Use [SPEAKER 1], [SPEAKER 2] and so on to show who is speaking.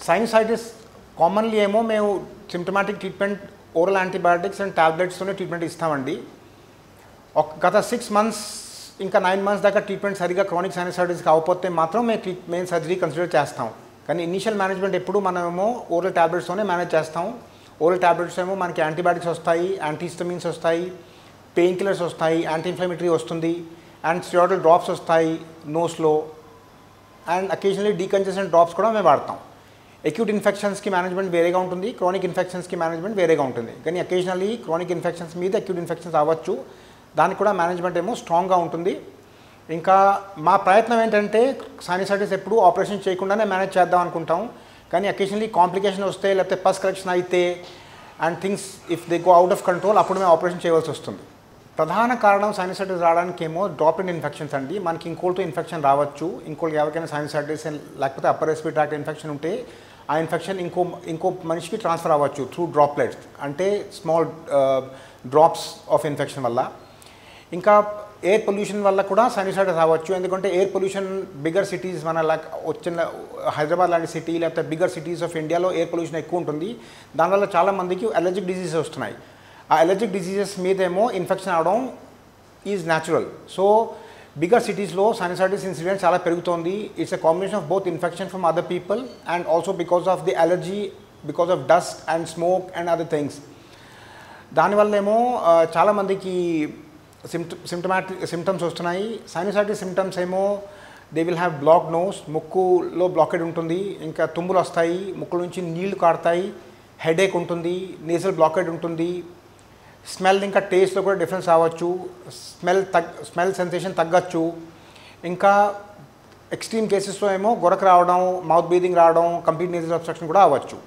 [SPEAKER 1] Sinusitis commonly ఏమో మేము symptomatic treatment oral antibiotics and టాబ్లెట్స్తోనే ట్రీట్మెంట్ ఇస్తామండి. గత 6 months ఇంకా 9 months దాకా ట్రీట్మెంట్ సరిగా క్రానిక్ సైనసైటిస్ కాకపోతే మాత్రం మేము సర్జరీ కన్సిడర్ చేస్తాం. కానీ ఇనిషియల్ మేనేజ్మెంట్ ఎప్పుడు మనమేమో ఓరల్ టాబ్లెట్స్తోనే మేనేజ్ చేస్తాం. ఓరల్ టాబ్లెట్స్ ఏమో మనకి యాంటీబయాటిక్స్ వస్తాయి, యాంటీహిస్టమిన్స్ వస్తాయి, పెయిన్ కిల్లర్స్ వస్తాయి, యాంటీ ఇన్ఫ్లమేటరీ వస్తుంది, అండ్ స్టెరాయిడల్ డ్రాప్స్ వస్తాయి నోస్లో, అండ్ అకేషనలీ డీకంజెషన్ డ్రాప్స్ కూడా మేము వాడతాం. అక్యూట్ ఇన్ఫెక్షన్స్కి మేనేజ్మెంట్ వేరేగా ఉంటుంది, క్రానిక్ ఇన్ఫెక్షన్స్కి మేనేజ్మెంట్ వేరేగా ఉంటుంది. కానీ అకేషనలీ క్రానిక్ ఇన్ఫెక్షన్స్ మీద అక్యూట్ ఇన్ఫెక్షన్స్ అవ్వచ్చు, దానికి కూడా మేనేజ్మెంట్ ఏమో స్ట్రాంగ్గా ఉంటుంది. ఇంకా మా ప్రయత్నం ఏంటంటే సైనసైటిస్ ఎప్పుడు ఆపరేషన్ చేయకుండానే మేనేజ్ చేద్దాం అనుకుంటాం. కానీ అకేషనలీ కాంప్లికేషన్ వస్తే లేకపోతే పస్ కలెక్షన్ అయితే and things if they go out of control అప్పుడు మేము ఆపరేషన్ చేయవలసి వస్తుంది. ప్రధాన కారణం సైనసైటిస్ రావడానికి ఏమో డ్రాప్లెట్ ఇన్ఫెక్షన్స్ అండి. మనకి ఇంకోటితో ఇన్ఫెక్షన్ రావచ్చు, ఇంకోటి ఎవరికైనా సైనసైటిస్ లేకపోతే అప్పర్ రెస్పిరేటరీ ట్రాక్ట్ ఇన్ఫెక్షన్ ఉంటే ఆ ఇన్ఫెక్షన్ ఇంకో మనిషికి ట్రాన్స్ఫర్ అవ్వచ్చు త్రూ డ్రాప్లెట్స్, అంటే స్మాల్ డ్రాప్స్ ఆఫ్ ఇన్ఫెక్షన్ వల్ల. ఇంకా ఎయిర్ పొల్యూషన్ వల్ల కూడా సైనసైటిస్ రావచ్చు. ఎందుకంటే ఎయిర్ పొల్యూషన్ బిగ్గర్ సిటీస్ మన వచ్చిన హైదరాబాద్ లాంటి సిటీ లేకపోతే బిగ్గర్ సిటీస్ ఆఫ్ ఇండియాలో ఎయిర్ పొల్యూషన్ ఎక్కువ ఉంటుంది. దానివల్ల చాలామందికి అలర్జిక్ డిసీజెస్ వస్తున్నాయి. ఆ అలర్జిక్ డిసీజెస్ మీదేమో ఇన్ఫెక్షన్ అవడం ఈజ్ న్యాచురల్. సో బిగ్గర్ సిటీస్లో సైనసైటిస్ ఇన్సిడెంట్ చాలా పెరుగుతోంది. It's a combination of both infection from other people and also because of the allergy, because of dust and smoke and other things. దానివల్ల ఏమో చాలామందికి symptoms వస్తున్నాయి. Sinusitis symptoms ఏమో they will have block nose, ముక్కులో బ్లాకెడ్ ఉంటుంది, ఇంకా తుమ్ములు వస్తాయి, ముక్కుల నుంచి నీళ్లు కారుతాయి, హెడేక్ ఉంటుంది, నేసల్ బ్లాకెడ్ ఉంటుంది, స్మెల్ ఇంకా టేస్ట్లో కూడా డిఫరెన్స్ రావచ్చు, స్మెల్ సెన్సేషన్ తగ్గచ్చు. ఇంకా ఎక్స్ట్రీమ్ కేసెస్లో ఏమో గొరక రావడం, మౌత్ బ్రీదింగ్ రావడం, కంప్లీట్ నేజల్ అబ్స్ట్రక్షన్ కూడా అవ్వచ్చు.